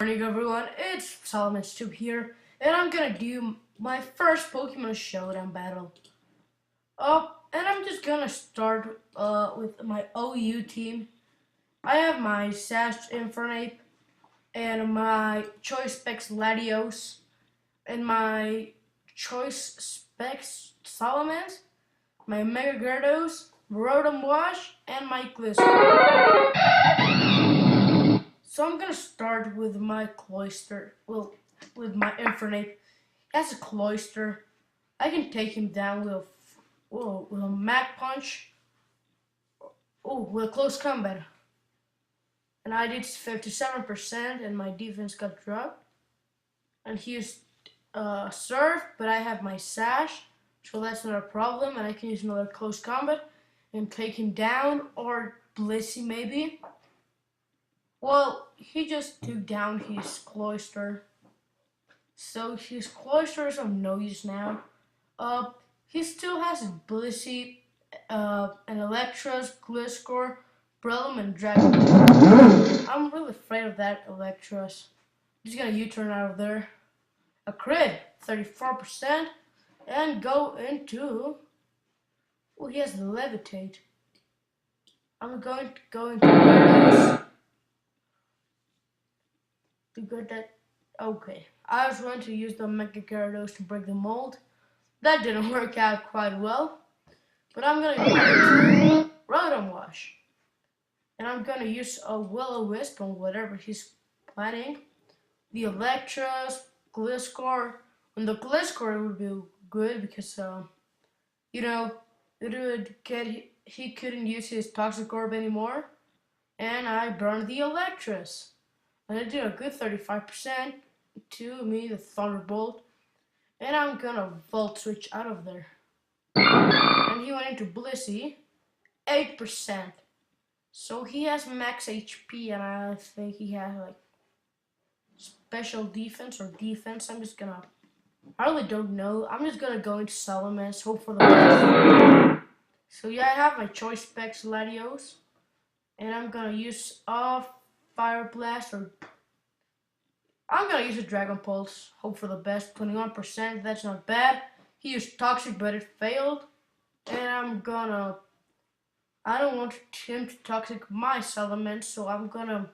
Morning everyone, it's Solomon here, and I'm gonna do my first Pokemon Showdown battle. And I'm just gonna start with my OU team. I have my Sash Infernape, and my Choice Specs Latios, and my Choice Specs Salamence, my Mega Gyarados, Rotom Wash, and my Gliscor. So I'm gonna start with my Cloyster. Well, with my Infernape. He has a Cloyster. I can take him down with a Mach Punch. Oh, with a close combat. And I did 57%, and my defense got dropped. And he used Surf, but I have my Sash, so that's not a problem. And I can use another close combat and take him down, or Blissey maybe. Well, he just took down his Cloyster. So his Cloyster is of no use now. He still has Blissey, and Electros, Gliscor, Breloom, and Dragon. I'm really afraid of that Electros. Just gonna U-turn out of there. A crit, 34%, and go into. Oh, he has Levitate. I'm going to go into Gyarados to get that. Okay, I was going to use the Mega Gyarados to break the mold. That didn't work out quite well, but I'm gonna use Rotom Wash, and I'm gonna use a Will-O-Wisp on whatever he's planning. The Electros, Gliscor, and the Gliscor would be good because it would get he couldn't use his Toxic Orb anymore, and I burned the Electros, and I did a good 35% to me the Thunderbolt. And I'm gonna Volt Switch out of there. And he went into Blissey, 8%. So he has max HP, and I think he has like special defense or defense. I really don't know. I'm just gonna go into Salamence, hope for the best. So yeah, I have my Choice Specs Latios, and I'm gonna use Fire Blast, or I'm gonna use a Dragon Pulse, hope for the best, 21%, that's not bad. He used Toxic, but it failed. And I don't want him to Toxic my Salamence, so I'm gonna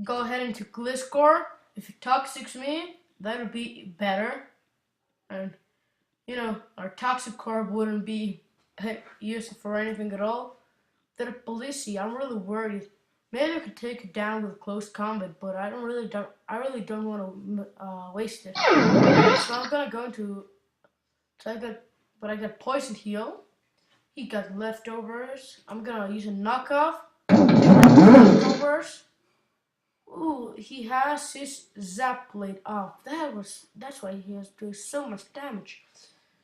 go ahead into Gliscor. If he Toxics me, that would be better. And, our Toxic Orb wouldn't be used for anything at all. Then Blissey, I'm really worried. Maybe I could take it down with close combat, but I really don't want to waste it. So I'm gonna go into. I got Poison Heal. He got Leftovers. I'm gonna use a knockoff. Leftovers. Ooh, he has his Zap Blade off. That's why he has doing so much damage.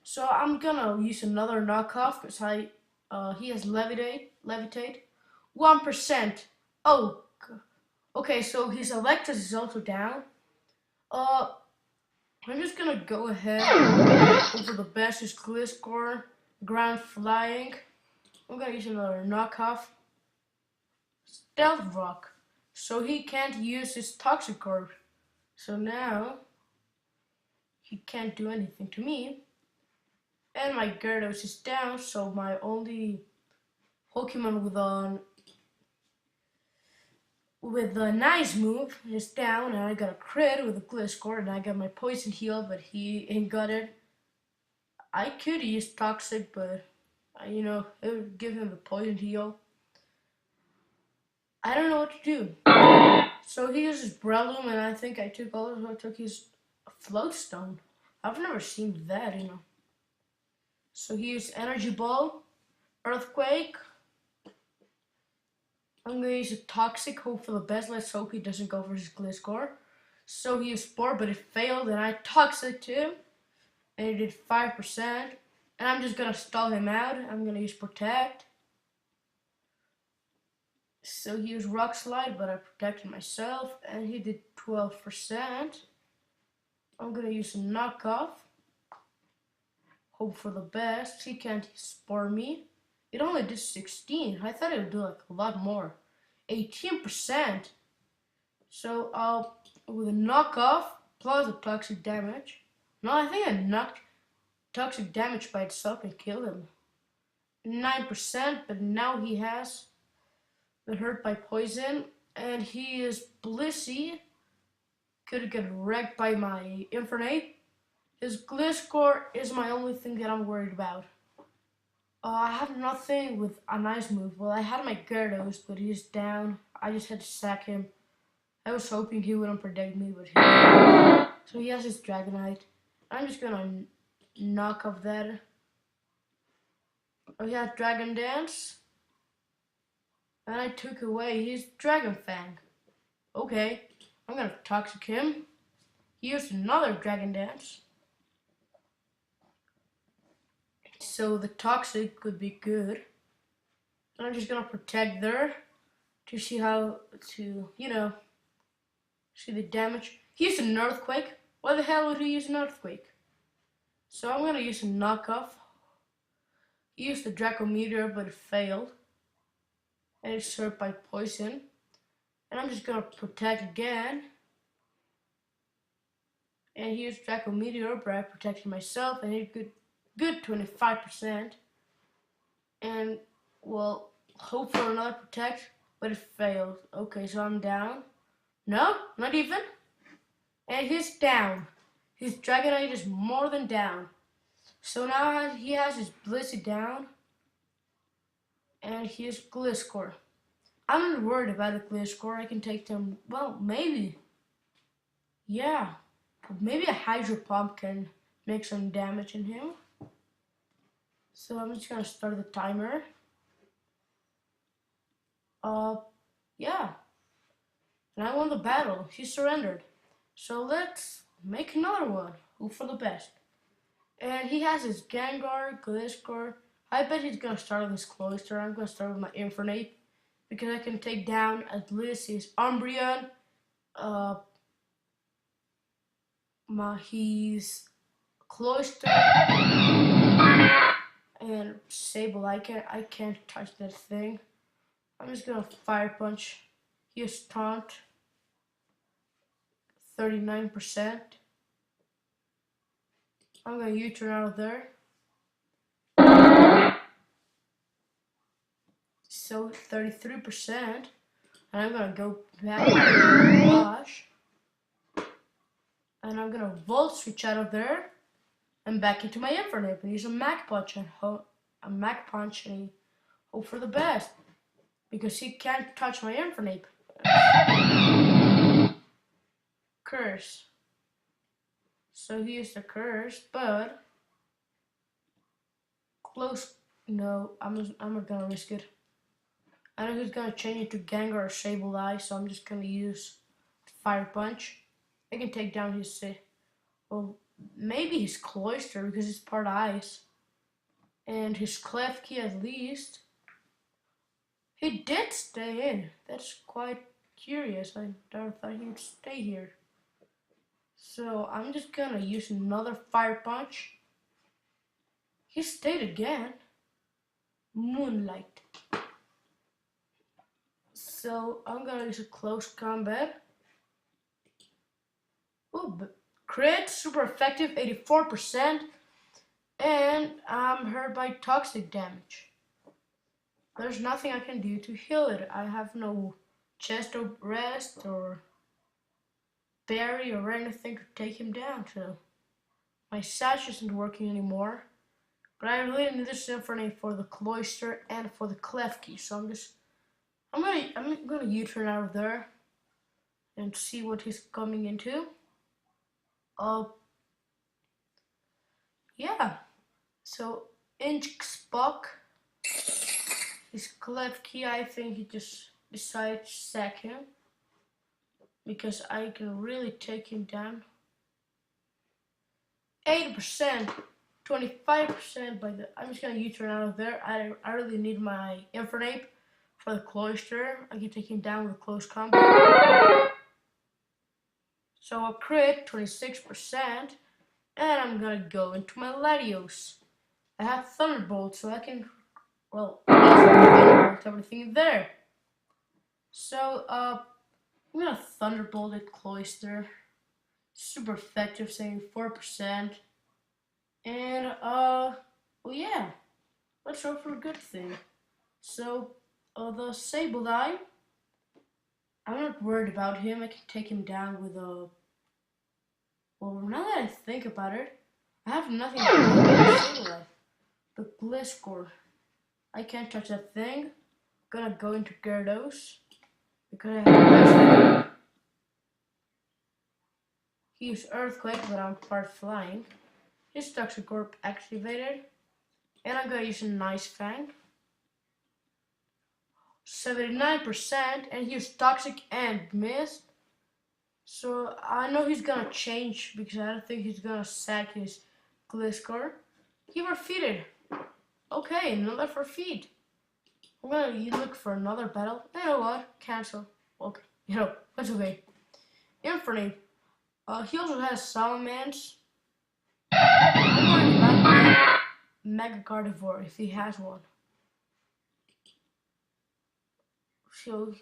So I'm gonna use another knockoff because he has Levitate. 1%. Oh, okay, so his Electros is also down. I'm just gonna go ahead over the best is Gliscor, Ground Flying. I'm gonna use another knockoff. Stealth Rock. So he can't use his Toxic Orb. So now he can't do anything to me. And my Gyarados is down, so my only Pokemon with a nice move is down, and I got a crit with a Gliscor, and I got my Poison Heal, but he ain't got it. I could use Toxic, but it would give him the Poison Heal. I don't know what to do. So he uses Breloom, and I think I took his Float Stone. I've never seen that, So he used Energy Ball, Earthquake. I'm gonna use a Toxic, hope for the best. Let's hope he doesn't go for his Gliscor. So he used Spore, but it failed, and I Toxic him, and he did 5%. And I'm just gonna stall him out. I'm gonna use Protect. So he used Rock Slide, but I protected myself, and he did 12%. I'm gonna use a knockoff. Hope for the best. He can't Spore me. It only did 16. I thought it would do like a lot more. 18%. So with a knockoff plus a toxic damage. No, I think I knocked toxic damage by itself and killed him. 9%, but now he has been hurt by poison, and he is blissy. Could get wrecked by my Infernape. His Gliscor is my only thing that I'm worried about. I have nothing with a nice move. Well, I had my Gyarados, but he's down. I just had to sack him. I was hoping he wouldn't protect me, but he didn't. So he has his Dragonite. I'm just gonna knock off that. Oh, he had Dragon Dance. And I took away his Dragon Fang. Okay, I'm gonna Toxic him. He used another Dragon Dance. So the Toxic could be good. And I'm just gonna protect there to see how to, see the damage. He used an Earthquake. Why the hell would he use an Earthquake? So I'm gonna use a knockoff. He used the Draco Meteor, but it failed. And it's hurt by poison. And I'm just gonna protect again. And he used Draco Meteor, but I protected myself, and it good 25%. And well, hope for another protect, but it failed. Okay, so I'm down. No, not even. And he's down. His Dragonite is more than down. So now he has his Blissey down. And his Gliscor. I'm not worried about the Gliscor. I can take them, well, maybe. Yeah. Maybe a Hydro Pump can make some damage in him. So I'm just gonna start the timer. Yeah. And I won the battle. He surrendered. So let's make another one. Hope for the best. And he has his Gengar, Gliscor. I bet he's gonna start with his Cloyster. I'm gonna start with my Infernape because I can take down at least his Umbreon, his Cloyster, and Sable. I can't touch that thing. I'm just gonna Fire Punch. He has Taunt. 39%. I'm gonna U-turn out of there. So 33%. And I'm gonna go back to Wash. And I'm gonna Volt Switch out of there. And back into my Infernape and use a Mach Punch and hope for the best. Because he can't touch my Infernape. Curse. So he used a curse, but close. No, I'm not gonna risk it. I know he's gonna change it to Gengar or Sableye, so I'm just gonna use Fire Punch. I can take down his, well, maybe his Cloyster because it's part ice, and his Klefki at least. He did stay in. That's quite curious. I never thought he would stay here. So I'm just gonna use another Fire Punch. He stayed again. Moonlight. So I'm gonna use a close combat. Ooh, but crit, super effective, 84%. And I'm hurt by toxic damage. There's nothing I can do to heal it. I have no chest of rest or berry or anything to take him down, so my sash isn't working anymore. But I really need this Infernape for the Cloyster and for the Klefki, so I'm gonna U-turn out of there and see what he's coming into. Yeah. So Inch Spock, his Klefki, I think he just decided to sack him. Because I can really take him down. 80%, 25% by the. I'm just gonna U-turn out of there. I really need my Infernape for the Cloyster. I can take him down with a close combat. So a crit, 26%, and I'm gonna go into my Latios. I have Thunderbolt, so I can, well, Thunderbolt everything there. So I'm gonna Thunderbolt at Cloister. Super effective, saving 4%. And well yeah, let's hope for a good thing. So the Sable Die, I'm not worried about him. I can take him down with a. Well, now that I think about it, I have nothing to do with Sable Die. The Gliscor. I can't touch that thing. Gonna go into Gyarados because I have a nice. He used Earthquake, but I'm part flying. His Toxic Orb activated, and I'm gonna use a Nice Fang. 79%, and he used Toxic and missed. So I know he's gonna change because I don't think he's gonna sack his Gliscor. He defeated. Okay, another forfeit. I'm gonna look for another battle. You know what? Cancel. Okay, that's okay. Infernape. He also has Salamence. I'm worried about Mega Carnivore if he has one. So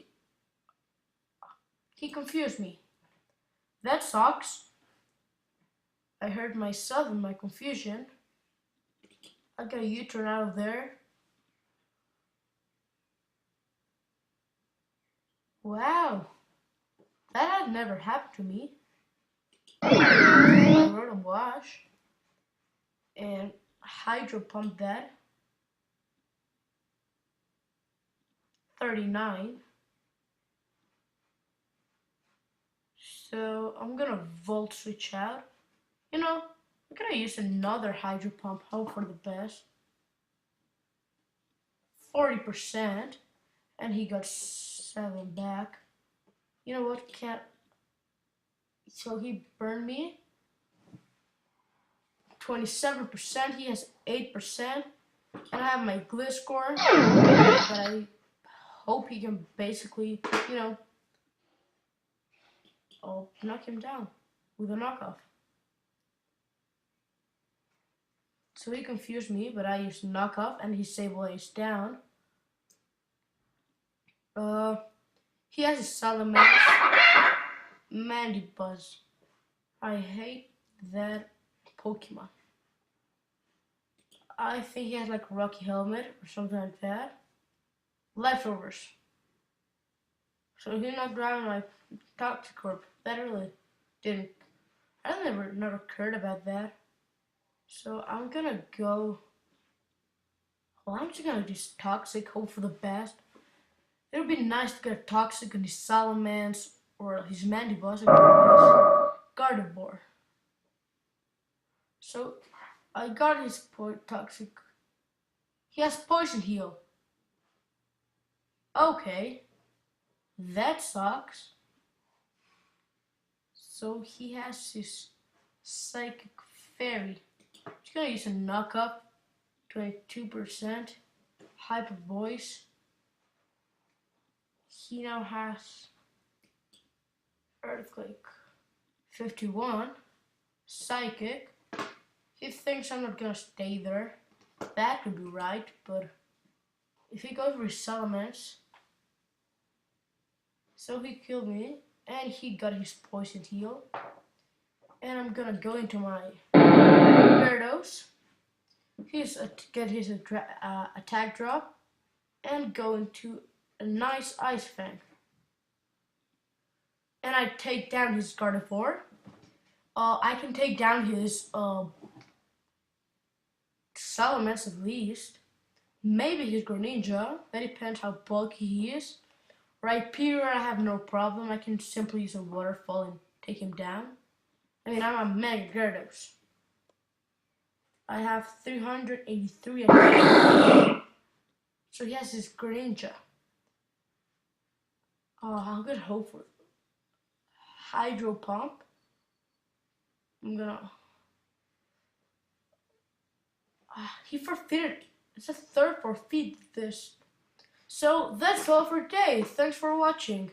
he confused me. That sucks. I hurt myself in my confusion. I got a U-turn out of there. Wow. That had never happened to me. I wrote a wash. And Hydro Pump that. 39. So I'm gonna Volt Switch out. I'm gonna use another Hydro Pump, hope for the best. 40%, and he got 7 back. You know what, so he burned me. 27%, he has 8%, and I have my Gliscor, but I hope he can basically, I'll knock him down with a knockoff. So he confused me, but I used knockoff and he Sable Ace down. He has a Salamence, Mandibuzz. I hate that Pokemon. I think he has like Rocky Helmet or something like that. Leftovers. So he's not driving my Toxic Orb. That really didn't. I never cared about that. So I'm gonna go. Well, I'm just gonna do Toxic, hope for the best. It would be nice to get Toxic on his Salamence or his Mandibuzz or his Gardevoir. So I got his Toxic. He has Poison Heal. Okay, that sucks. So he has his Psychic Fairy. He's gonna use a knockup, 22%, Hyper Voice. He now has Earthquake, 51, Psychic. He thinks I'm not gonna stay there. That could be right, but if he goes for his Salamence, so he killed me, and he got his Poison Heal. And I'm gonna go into my Gyarados. Get his attack drop, and go into a nice Ice Fang. And I take down his Gardevoir. I can take down his Salamence at least. Maybe his Greninja. That depends how bulky he is. Rhyperior, I have no problem. I can simply use a Waterfall and take him down. I mean, I'm a Mega Gyarados. I have 383 attack. So he has his Greninja. I'm gonna hope for Hydro Pump. He forfeited. It's a third forfeit this. So that's all for today. Thanks for watching.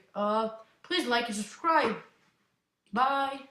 Please like and subscribe. Bye.